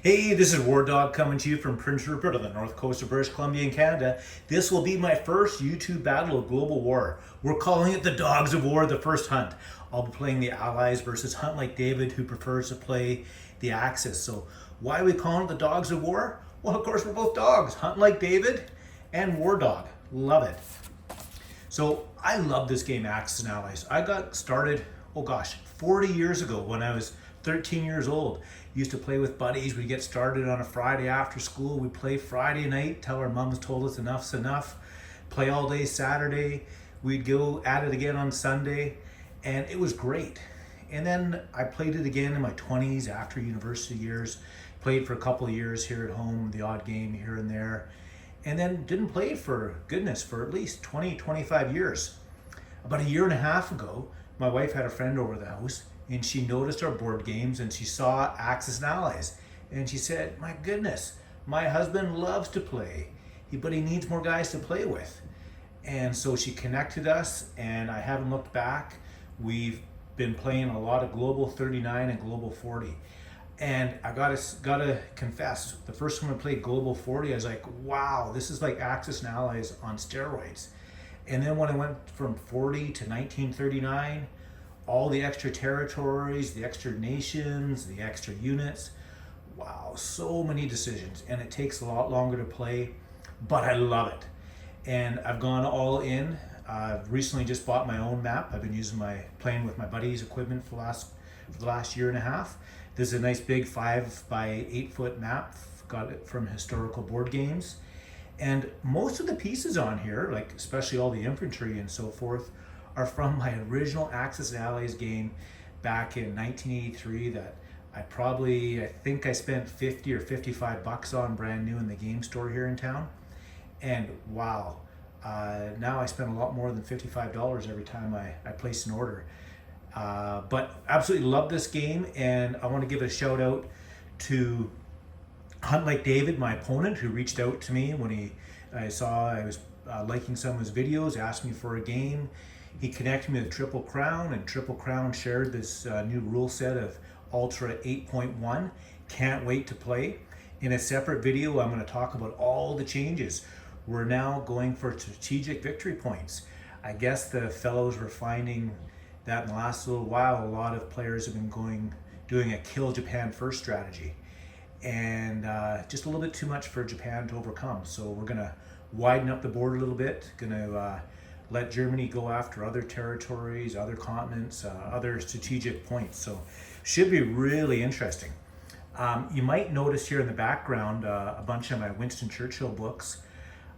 Hey, this is War Dog coming to you from Prince Rupert on the north coast of British Columbia in Canada. This will be my first YouTube battle of global war. We're calling it the Dogs of War, the first hunt. I'll be playing the Allies versus Hunt Like David, who prefers to play the Axis. So why are we calling it the Dogs of War? Well, of course, we're both dogs. Hunt Like David and War Dog. Love it. So I love this game, Axis and Allies. I got started, 40 years ago when I was 13 years old. Used to play with buddies. We'd get started on a Friday after school. We'd play Friday night till our mums told us enough's enough. Play all day Saturday. We'd go at it again on Sunday. And it was great. And then I played it again in my 20s after university years. Played for a couple of years here at home, the odd game here and there. And then didn't play for at least 20, 25 years. About a year and a half ago, my wife had a friend over the house and she noticed our board games and she saw Axis and Allies. And she said, my goodness, my husband loves to play, but he needs more guys to play with. And so she connected us and I haven't looked back. We've been playing a lot of Global 39 and Global 40. And I gotta confess, the first time I played Global 40, I was like, wow, this is like Axis and Allies on steroids. And then when I went from 40 to 1939, all the extra territories, the extra nations, the extra units, wow, so many decisions. And it takes a lot longer to play, but I love it. And I've gone all in. I've recently just bought my own map. I've been playing with my buddies' equipment for the last year and a half. This is a nice big 5 by 8 foot map. Got it from Historical Board Games. And most of the pieces on here, like especially all the infantry and so forth, are from my original Axis and Allies game back in 1983 that I think I spent 50 or 55 bucks on brand new in the game store here in town. And wow, now I spend a lot more than $55 every time I place an order. But absolutely love this game, and I want to give a shout out to Hunt Like David, my opponent, who reached out to me when I saw I was liking some of his videos, asked me for a game. He connected me with Triple Crown, and Triple Crown shared this new rule set of Ultra 8.1. Can't wait to play. In a separate video, I'm going to talk about all the changes. We're now going for strategic victory points. I guess the fellows were finding that in the last little while, a lot of players have been doing a kill Japan first strategy. And just a little bit too much for Japan to overcome. So we're gonna widen up the board a little bit, gonna let Germany go after other territories, other continents, other strategic points. So should be really interesting. You might notice here in the background a bunch of my Winston Churchill books.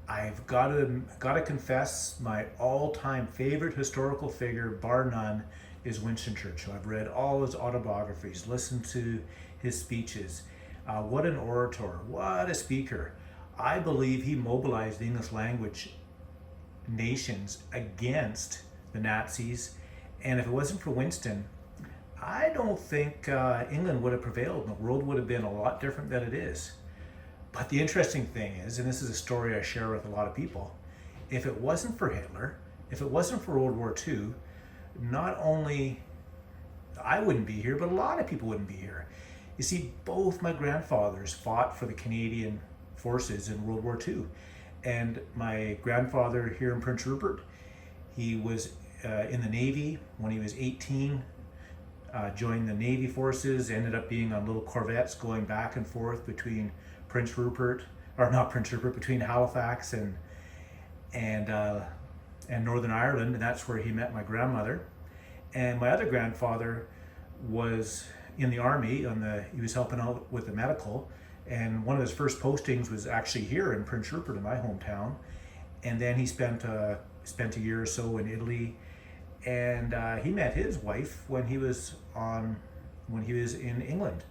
I've got to confess, my all-time favorite historical figure, bar none, is Winston Churchill. I've read all his autobiographies, listened to his speeches. What an orator, what a speaker. I believe he mobilized the English language nations against the Nazis. And if it wasn't for Winston, I don't think England would have prevailed and the world would have been a lot different than it is. But the interesting thing is, and this is a story I share with a lot of people, if it wasn't for Hitler, if it wasn't for World War II, not only I wouldn't be here, but a lot of people wouldn't be here. You see, both my grandfathers fought for the Canadian forces in World War II. And my grandfather here in Prince Rupert, he was in the Navy when he was 18, joined the Navy forces, ended up being on little corvettes going back and forth between between Halifax and Northern Ireland, and that's where he met my grandmother. And my other grandfather was in the army, he was helping out with the medical, and one of his first postings was actually here in Prince Rupert, in my hometown. And then he spent a year or so in Italy, and he met his wife when he was in England.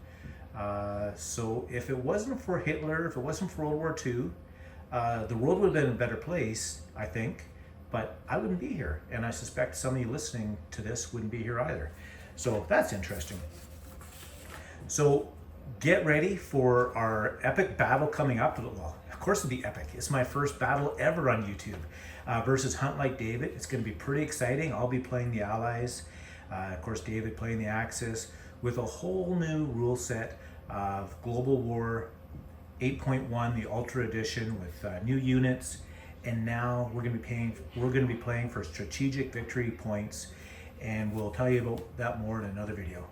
So if it wasn't for Hitler, if it wasn't for World War II, the world would have been a better place, I think, but I wouldn't be here. And I suspect some of you listening to this wouldn't be here either. So that's interesting. So get ready for our epic battle coming up. Well, of course it'll be epic. It's my first battle ever on YouTube versus Hunt Like David. It's going to be pretty exciting. I'll be playing the Allies. Of course, David playing the Axis with a whole new rule set of Global War 8.1, the Ultra Edition with new units, and now we're going to be playing for strategic victory points, and we'll tell you about that more in another video.